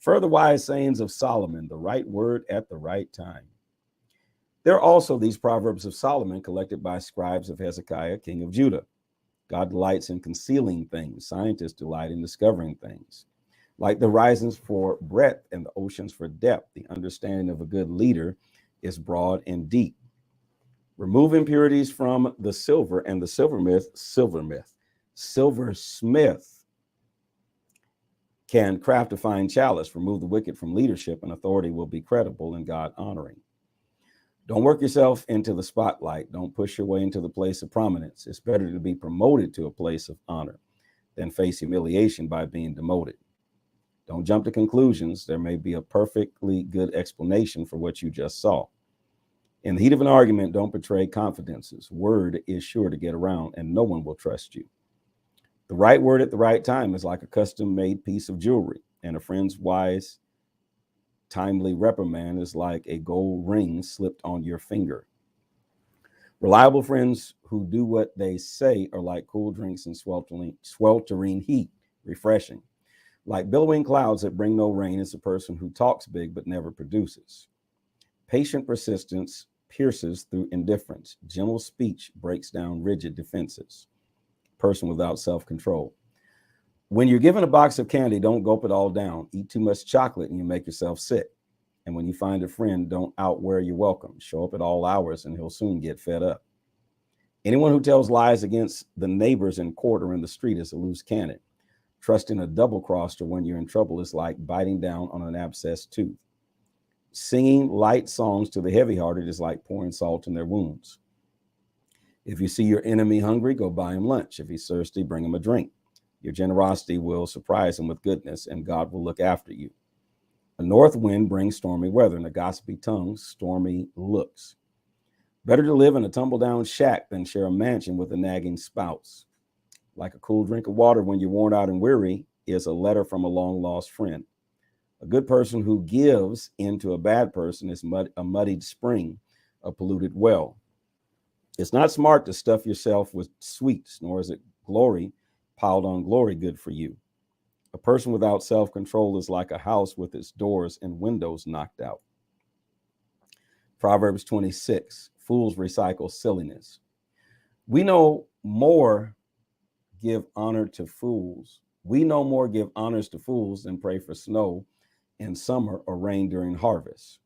Further wise sayings of Solomon, the right word at the right time. There are also these Proverbs of Solomon collected by scribes of Hezekiah, king of Judah. God delights in concealing things. Scientists delight in discovering things. Like the horizons for breadth and the oceans for depth, the understanding of a good leader is broad and deep. Remove impurities from the silver, and the silversmith can craft a fine chalice. Remove the wicked from leadership, and authority will be credible and God honoring. Don't work yourself into the spotlight. Don't push your way into the place of prominence. It's better to be promoted to a place of honor than face humiliation by being demoted. Don't jump to conclusions. There may be a perfectly good explanation for what you just saw. In the heat of an argument, don't betray confidences. Word is sure to get around, and no one will trust you. The right word at the right time is like a custom-made piece of jewelry, and a friend's wise, timely reprimand is like a gold ring slipped on your finger. Reliable friends who do what they say are like cool drinks in sweltering heat, refreshing. Like billowing clouds that bring no rain is a person who talks big but never produces. Patient persistence pierces through indifference. Gentle speech breaks down rigid defenses. Person without self-control. When you're given a box of candy, don't gulp it all down. Eat too much chocolate and you make yourself sick. And when you find a friend, don't outwear your welcome. Show up at all hours and he'll soon get fed up. Anyone who tells lies against the neighbors in court or in the street is a loose cannon. Trusting a double-crosser when you're in trouble is like biting down on an abscessed tooth. Singing light songs to the heavy-hearted is like pouring salt in their wounds. If you see your enemy hungry, go buy him lunch. If he's thirsty, bring him a drink. Your generosity will surprise him with goodness, and God will look after you. A north wind brings stormy weather, and a gossipy tongue, stormy looks. Better to live in a tumble-down shack than share a mansion with a nagging spouse. Like a cool drink of water when you're worn out and weary is a letter from a long-lost friend. A good person who gives into a bad person is a muddied spring, a polluted well. It's not smart to stuff yourself with sweets, nor is it glory piled on glory good for you. A person without self-control is like a house with its doors and windows knocked out. Proverbs 26, fools recycle silliness. We know more give honor to fools. We no more give honors to fools than pray for snow in summer or rain during harvest.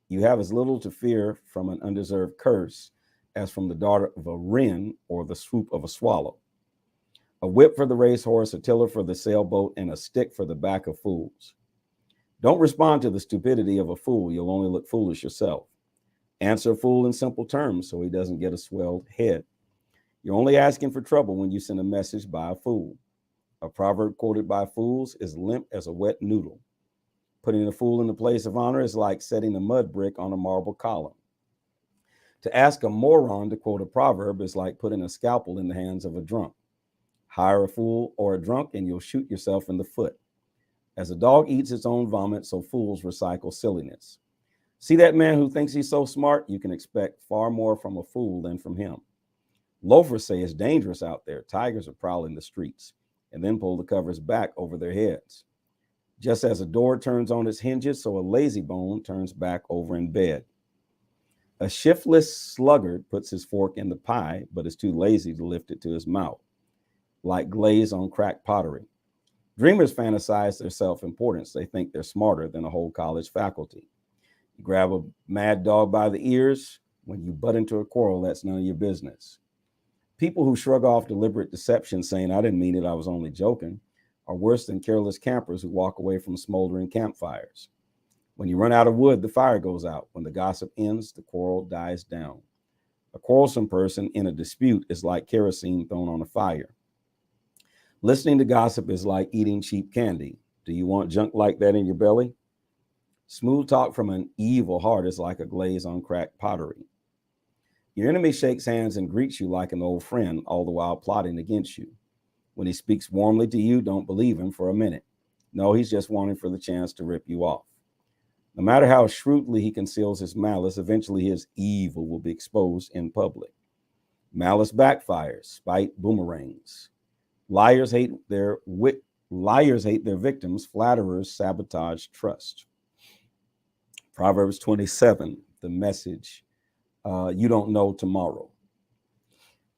You have as little to fear from an undeserved curse as from the dart of a wren or the swoop of a swallow. A whip for the racehorse, a tiller for the sailboat, and a stick for the back of fools. Don't respond to the stupidity of a fool. You'll only look foolish yourself. Answer a fool in simple terms so he doesn't get a swelled head. You're only asking for trouble when you send a message by a fool. A proverb quoted by fools is limp as a wet noodle. Putting a fool in the place of honor is like setting a mud brick on a marble column. To ask a moron to quote a proverb is like putting a scalpel in the hands of a drunk. Hire a fool or a drunk and you'll shoot yourself in the foot. As a dog eats its own vomit, so fools recycle silliness. See that man who thinks he's so smart? You can expect far more from a fool than from him. Loafers say it's dangerous out there. Tigers are prowling the streets and then pull the covers back over their heads. Just as a door turns on its hinges, so a lazy bone turns back over in bed. A shiftless sluggard puts his fork in the pie, but is too lazy to lift it to his mouth, like glaze on cracked pottery. Dreamers fantasize their self-importance. They think they're smarter than a whole college faculty. You grab a mad dog by the ears. When you butt into a quarrel, that's none of your business. People who shrug off deliberate deception saying, I didn't mean it, I was only joking, are worse than careless campers who walk away from smoldering campfires. When you run out of wood, the fire goes out. When the gossip ends, the quarrel dies down. A quarrelsome person in a dispute is like kerosene thrown on a fire. Listening to gossip is like eating cheap candy. Do you want junk like that in your belly? Smooth talk from an evil heart is like a glaze on cracked pottery. Your enemy shakes hands and greets you like an old friend, all the while plotting against you. When he speaks warmly to you, don't believe him for a minute. No, he's just wanting for the chance to rip you off. No matter how shrewdly he conceals his malice, eventually his evil will be exposed in public. Malice backfires, spite boomerangs. Liars hate their wit Liars hate their victims. Flatterers sabotage trust. Proverbs 27, the message, you don't know tomorrow.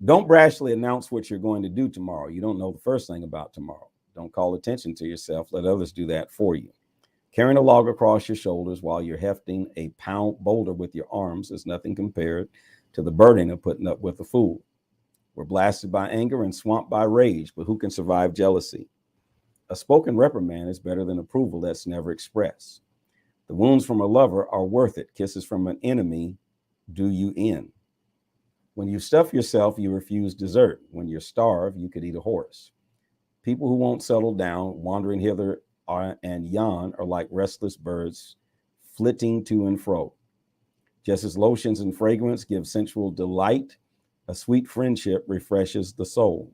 Don't brashly announce what you're going to do tomorrow. You don't know the first thing about tomorrow. Don't call attention to yourself. Let others do that for you. Carrying a log across your shoulders while you're hefting a pound boulder with your arms is nothing compared to the burden of putting up with a fool. We're blasted by anger and swamped by rage, but who can survive jealousy? A spoken reprimand is better than approval that's never expressed. The wounds from a lover are worth it. Kisses from an enemy do you in. When you stuff yourself, you refuse dessert. When you're starved, you could eat a horse. People who won't settle down, wandering hither and yon, are like restless birds flitting to and fro. Just as lotions and fragrance give sensual delight, a sweet friendship refreshes the soul.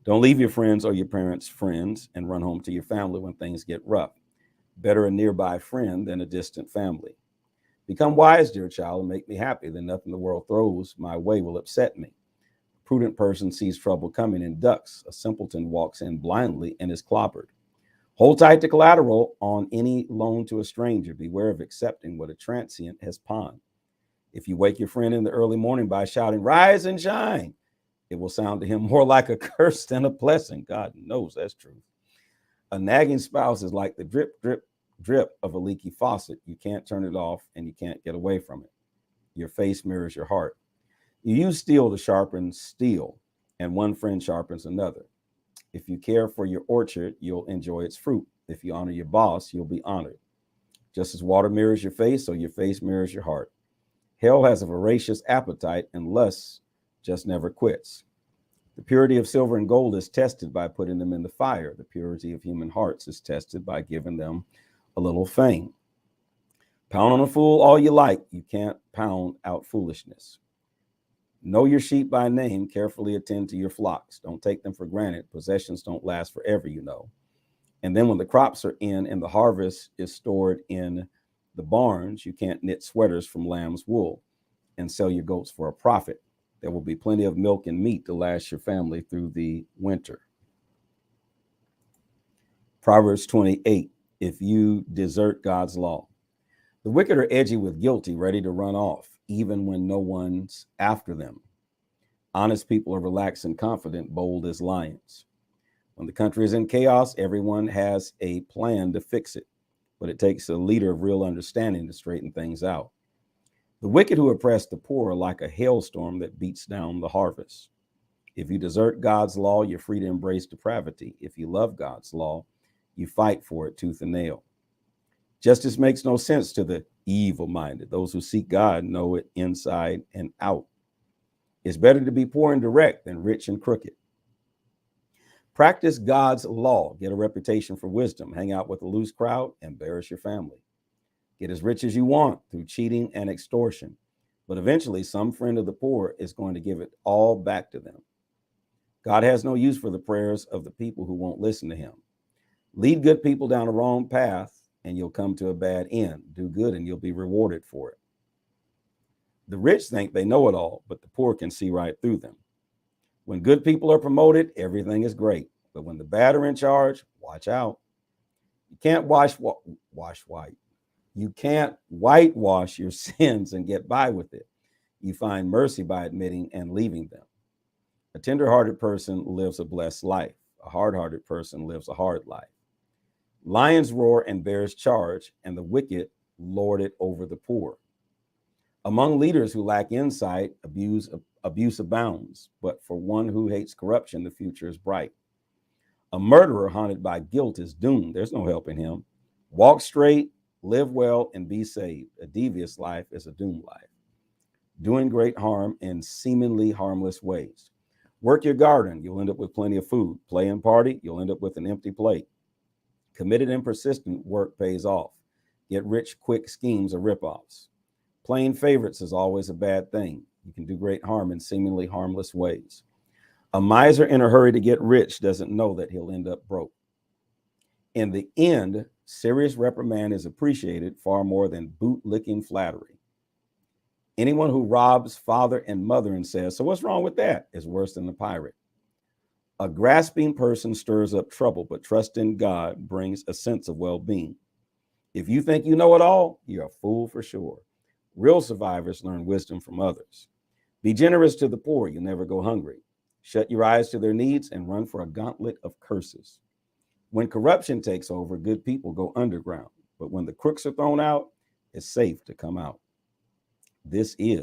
Don't leave your friends or your parents' friends and run home to your family when things get rough. Better a nearby friend than a distant family. Become wise, dear child, and make me happy. Then nothing the world throws my way will upset me. A prudent person sees trouble coming and ducks. A simpleton walks in blindly and is clobbered. Hold tight to collateral on any loan to a stranger. Beware of accepting what a transient has pawned. If you wake your friend in the early morning by shouting, "Rise and shine," it will sound to him more like a curse than a blessing. God knows that's true. A nagging spouse is like the drip, drip, drip of a leaky faucet. You can't turn it off and you can't get away from it. Your face mirrors your heart. You use steel to sharpen steel, and one friend sharpens another. If you care for your orchard, you'll enjoy its fruit. If you honor your boss, you'll be honored. Just as water mirrors your face, so your face mirrors your heart. Hell has a voracious appetite, and lust just never quits. The purity of silver and gold is tested by putting them in the fire. The purity of human hearts is tested by giving them a little fame. Pound on a fool all you like. You can't pound out foolishness. Know your sheep by name. Carefully attend to your flocks. Don't take them for granted. Possessions don't last forever, you know. And then when the crops are in and the harvest is stored in the barns, you can't knit sweaters from lamb's wool and sell your goats for a profit. There will be plenty of milk and meat to last your family through the winter. Proverbs 28, if you desert God's law. The wicked are edgy with guilty, ready to run off, even when no one's after them. Honest people are relaxed and confident, bold as lions. When the country is in chaos, everyone has a plan to fix it, but it takes a leader of real understanding to straighten things out. The wicked who oppress the poor are like a hailstorm that beats down the harvest. If you desert God's law, you're free to embrace depravity. If you love God's law, you fight for it tooth and nail. Justice makes no sense to the evil-minded. Those who seek God know it inside and out. It's better to be poor and direct than rich and crooked. Practice God's law. Get a reputation for wisdom. Hang out with a loose crowd. Embarrass your family. Get as rich as you want through cheating and extortion. But eventually, some friend of the poor is going to give it all back to them. God has no use for the prayers of the people who won't listen to him. Lead good people down a wrong path, and you'll come to a bad end. Do good, and you'll be rewarded for it. The rich think they know it all, but the poor can see right through them. When good people are promoted, everything is great. But when the bad are in charge, watch out. You can't You can't whitewash your sins and get by with it. You find mercy by admitting and leaving them. A tender-hearted person lives a blessed life. A hard-hearted person lives a hard life. Lions roar and bears charge, and the wicked lord it over the poor. Among leaders who lack insight, abuse abounds, but for one who hates corruption, the future is bright. A murderer haunted by guilt is doomed. There's no help in him. Walk straight, live well, and be saved. A devious life is a doomed life. Doing great harm in seemingly harmless ways. Work your garden, you'll end up with plenty of food. Play and party, you'll end up with an empty plate. Committed and persistent work pays off. Get rich quick schemes are ripoffs. Playing favorites is always a bad thing. You can do great harm in seemingly harmless ways. A miser in a hurry to get rich doesn't know that he'll end up broke. In the end, serious reprimand is appreciated far more than boot-licking flattery. Anyone who robs father and mother and says, "So what's wrong with that?" is worse than a pirate. A grasping person stirs up trouble, but trust in God brings a sense of well-being. If you think you know it all, you're a fool for sure. Real survivors learn wisdom from others. Be generous to the poor, you'll never go hungry. Shut your eyes to their needs and run for a gauntlet of curses. When corruption takes over, good people go underground. But when the crooks are thrown out, it's safe to come out. This is